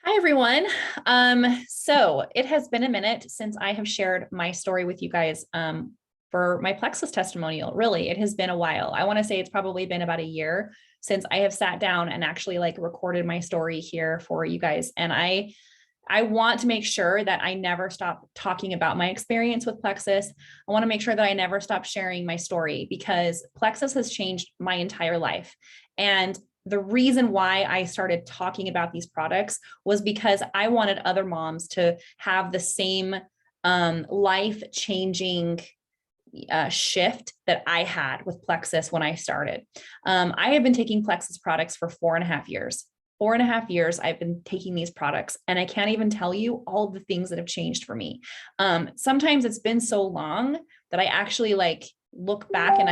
Hi, everyone. So it has been a minute since I have shared my story with you guys for my Plexus testimonial. Really, it has been a while. I want to say it's probably been about a year since I have sat down and actually recorded my story here for you guys. And I want to make sure that I never stop talking about my experience with Plexus. I want to make sure that I never stop sharing my story because Plexus has changed my entire life. And the reason why I started talking about these products was because I wanted other moms to have the same life changing shift that I had with Plexus when I started. I have been taking Plexus products for 4.5 years. 4.5 years I've been taking these products, and I can't even tell you all the things that have changed for me. Sometimes it's been so long that I actually look back and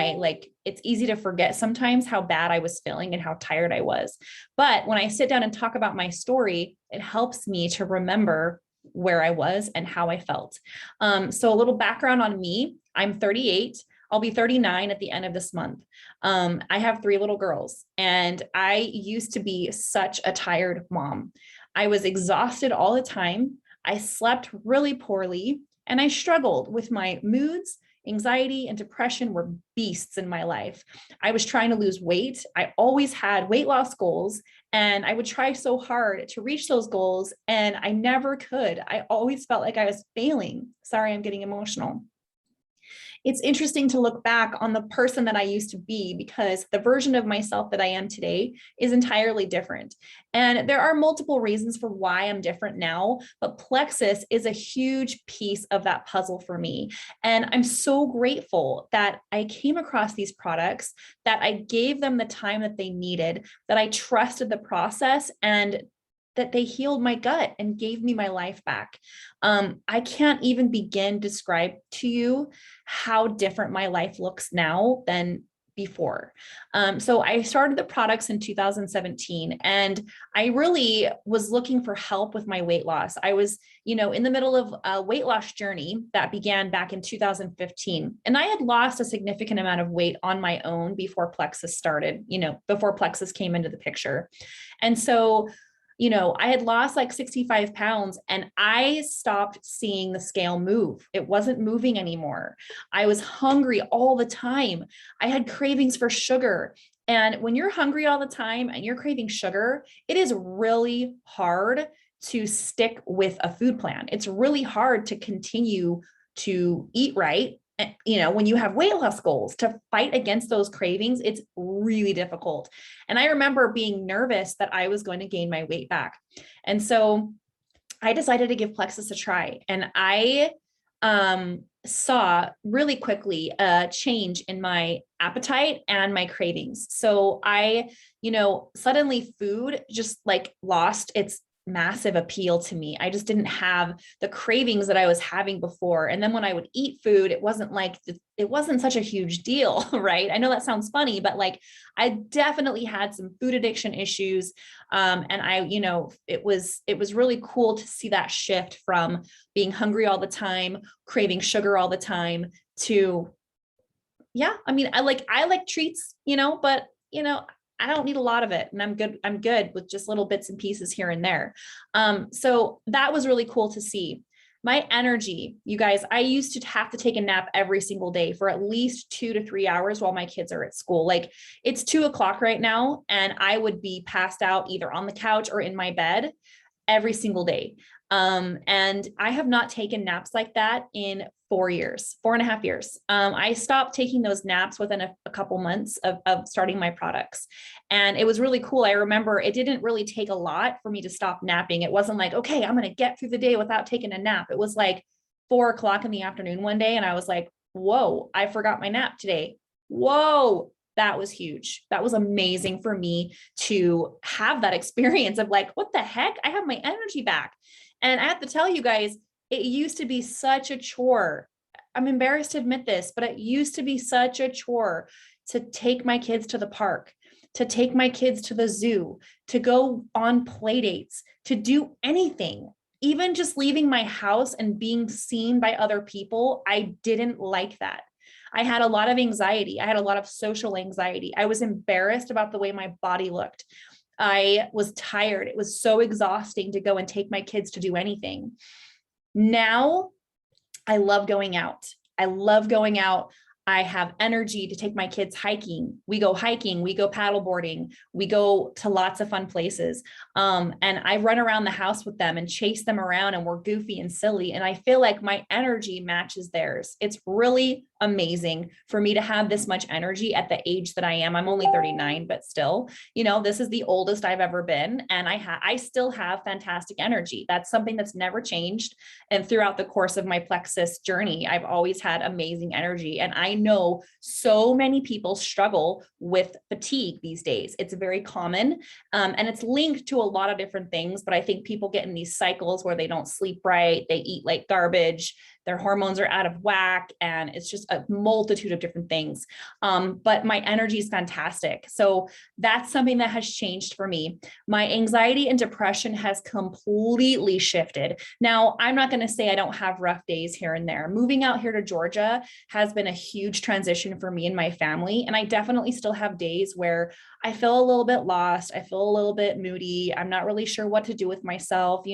it's easy to forget sometimes how bad I was feeling and how tired I was. But when I sit down and talk about my story, it helps me to remember where I was and how I felt. So a little background on me. I'm 38. I'll be 39 at the end of this month. I have 3 little girls, and I used to be such a tired mom. I was exhausted all the time. I slept really poorly, and I struggled with my moods. Anxiety and depression were beasts in my life. I was trying to lose weight. I always had weight loss goals, and I would try so hard to reach those goals, and I never could. I always felt like I was failing. Sorry, I'm getting emotional. It's interesting to look back on the person that I used to be because the version of myself that I am today is entirely different. And there are multiple reasons for why I'm different now, but Plexus is a huge piece of that puzzle for me. And I'm so grateful that I came across these products, that I gave them the time that they needed, that I trusted the process, and that they healed my gut and gave me my life back. I can't even begin to describe to you how different my life looks now than before. So I started the products in 2017, and I really was looking for help with my weight loss. I was, in the middle of a weight loss journey that began back in 2015, and I had lost a significant amount of weight on my own before Plexus started, before Plexus came into the picture. And so I had lost 65 pounds, and I stopped seeing the scale move. It wasn't moving anymore. I was hungry all the time. I had cravings for sugar. And when you're hungry all the time and you're craving sugar, it is really hard to stick with a food plan. It's really hard to continue to eat right. When you have weight loss goals, to fight against those cravings, it's really difficult. And I remember being nervous that I was going to gain my weight back. And so I decided to give Plexus a try. And I saw really quickly a change in my appetite and my cravings. So suddenly food just lost its massive appeal to me. I just didn't have the cravings that I was having before. And then when I would eat food, it wasn't such a huge deal, right? I know that sounds funny, but I definitely had some food addiction issues. And it was really cool to see that shift from being hungry all the time, craving sugar all the time to, yeah, I like treats, but I don't need a lot of it, and I'm good with just little bits and pieces here and there. So that was really cool to see. My energy, you guys, I used to have to take a nap every single day for at least 2 to 3 hours while my kids are at school. It's 2 o'clock right now, and I would be passed out either on the couch or in my bed every single day. And I have not taken naps like that in 4 years, 4.5 years. I stopped taking those naps within a couple months of starting my products. And it was really cool. I remember it didn't really take a lot for me to stop napping. It wasn't okay, I'm going to get through the day without taking a nap. It was 4 o'clock in the afternoon one day, and I was like, whoa, I forgot my nap today. Whoa. That was huge. That was amazing for me to have that experience of what the heck? I have my energy back. And I have to tell you guys, it used to be such a chore. I'm embarrassed to admit this, but it used to be such a chore to take my kids to the park, to take my kids to the zoo, to go on play dates, to do anything. Even just leaving my house and being seen by other people, I didn't like that. I had a lot of anxiety. I had a lot of social anxiety. I was embarrassed about the way my body looked. I was tired. It was so exhausting to go and take my kids to do anything. Now I love going out. I love going out. I have energy to take my kids hiking. We go hiking, we go paddleboarding, we go to lots of fun places. And I run around the house with them and chase them around, and we're goofy and silly. And I feel like my energy matches theirs. It's really amazing for me to have this much energy at the age that I am. I'm only 39, but still, this is the oldest I've ever been. And I still have fantastic energy. That's something that's never changed. And throughout the course of my Plexus journey, I've always had amazing energy. And I know so many people struggle with fatigue these days. It's very common, and it's linked to a lot of different things, but I think people get in these cycles where they don't sleep right, they eat like garbage, their hormones are out of whack, and it's just a multitude of different things. But my energy is fantastic. So that's something that has changed for me. My anxiety and depression has completely shifted. Now, I'm not going to say I don't have rough days here and there. Moving out here to Georgia has been a huge transition for me and my family. And I definitely still have days where I feel a little bit lost. I feel a little bit moody. I'm not really sure what to do with myself.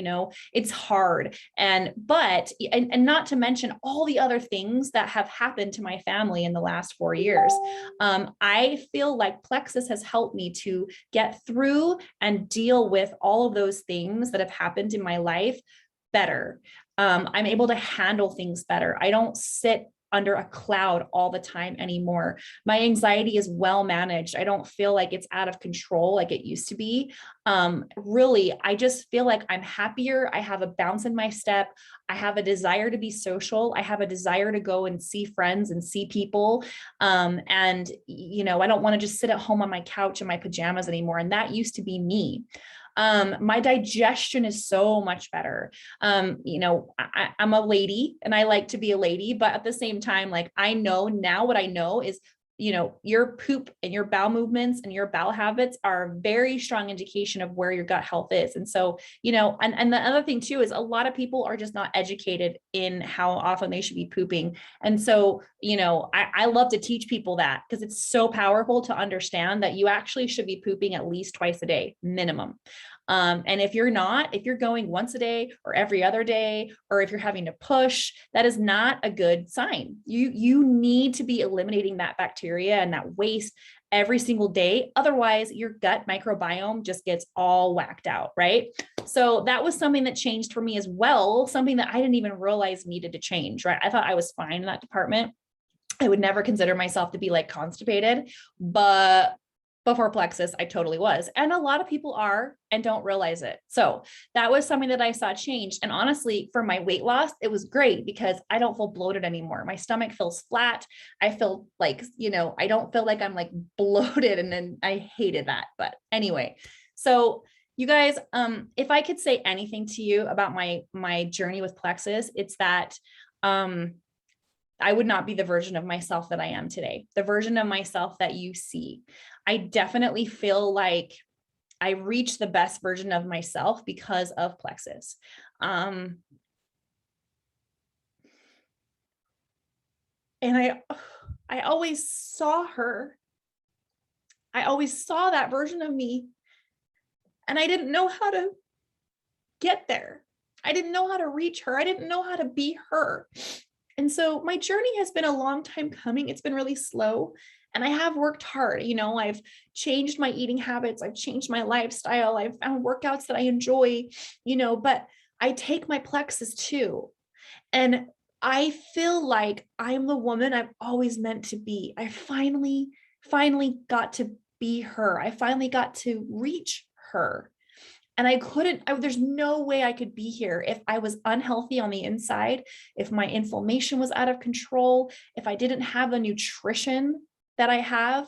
It's hard. And not to mention all the other things that have happened to my family in the last 4 years. I feel like Plexus has helped me to get through and deal with all of those things that have happened in my life better. I'm able to handle things better. I don't sit under a cloud all the time anymore. My anxiety is well managed. I don't feel like it's out of control like it used to be. Really, I just feel like I'm happier. I have a bounce in my step. I have a desire to be social. I have a desire to go and see friends and see people. And I don't want to just sit at home on my couch in my pajamas anymore. And that used to be me. My digestion is so much better. I'm a lady and I like to be a lady, but at the same time, like I know now what I know is, your poop and your bowel movements and your bowel habits are a very strong indication of where your gut health is. And so, and the other thing too, is a lot of people are just not educated in how often they should be pooping. And so, I love to teach people that because it's so powerful to understand that you actually should be pooping at least twice a day, minimum. And if you're going once a day or every other day, or if you're having to push, that is not a good sign. You need to be eliminating that bacteria and that waste every single day. Otherwise, your gut microbiome just gets all whacked out, right? So that was something that changed for me as well, something that I didn't even realize needed to change, right? I thought I was fine in that department. I would never consider myself to be like constipated, but before Plexus, I totally was. And a lot of people are and don't realize it. So that was something that I saw change. And honestly, for my weight loss, it was great because I don't feel bloated anymore. My stomach feels flat. I feel like, I don't feel like I'm like bloated. And then I hated that. But anyway, so you guys, if I could say anything to you about my journey with Plexus, it's that, I would not be the version of myself that I am today, the version of myself that you see. I definitely feel like I reached the best version of myself because of Plexus. And I always saw her. I always saw that version of me. And I didn't know how to get there. I didn't know how to reach her. I didn't know how to be her. And so my journey has been a long time coming. It's been really slow. And I have worked hard. I've changed my eating habits. I've changed my lifestyle. I've found workouts that I enjoy, but I take my Plexus too. And I feel like I'm the woman I've always meant to be. I finally got to be her. I finally got to reach her. And there's no way I could be here if I was unhealthy on the inside, if my inflammation was out of control, if I didn't have the nutrition that I have.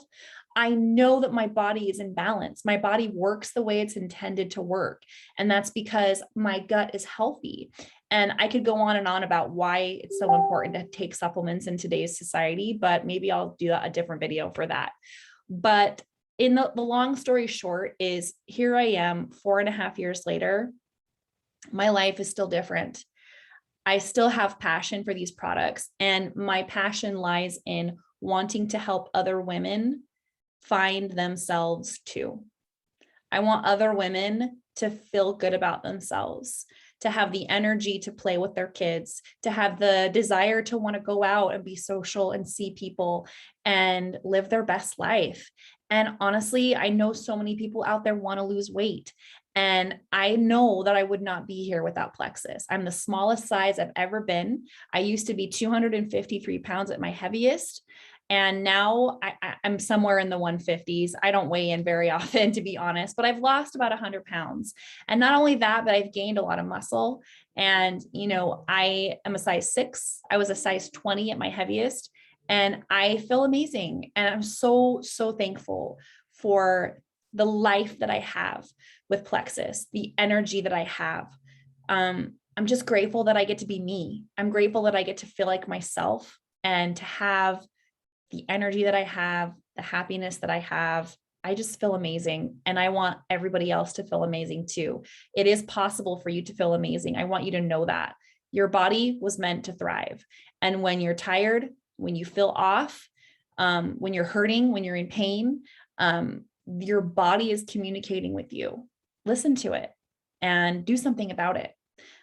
I know that my body is in balance. My body works the way it's intended to work. And that's because my gut is healthy. And I could go on and on about why it's so important to take supplements in today's society, but maybe I'll do a different video for that. But in the long story short is here I am 4.5 years later. My life is still different. I still have passion for these products, and my passion lies in wanting to help other women find themselves too. I want other women to feel good about themselves, to have the energy to play with their kids, to have the desire to want to go out and be social and see people and live their best life. And honestly, I know so many people out there want to lose weight. And I know that I would not be here without Plexus. I'm the smallest size I've ever been. I used to be 253 pounds at my heaviest. And now I'm somewhere in the 150s. I don't weigh in very often, to be honest, but I've lost about 100 pounds. And not only that, but I've gained a lot of muscle. And, I am a size 6. I was a size 20 at my heaviest. And I feel amazing. And I'm so, so thankful for the life that I have with Plexus, the energy that I have. I'm just grateful that I get to be me. I'm grateful that I get to feel like myself and to have the energy that I have, the happiness that I have. I just feel amazing. And I want everybody else to feel amazing too. It is possible for you to feel amazing. I want you to know that your body was meant to thrive. And when you're tired, when you feel off, when you're hurting, when you're in pain, your body is communicating with you. Listen to it and do something about it.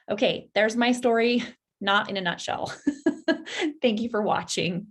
Okay, there's my story, not in a nutshell. Thank you for watching.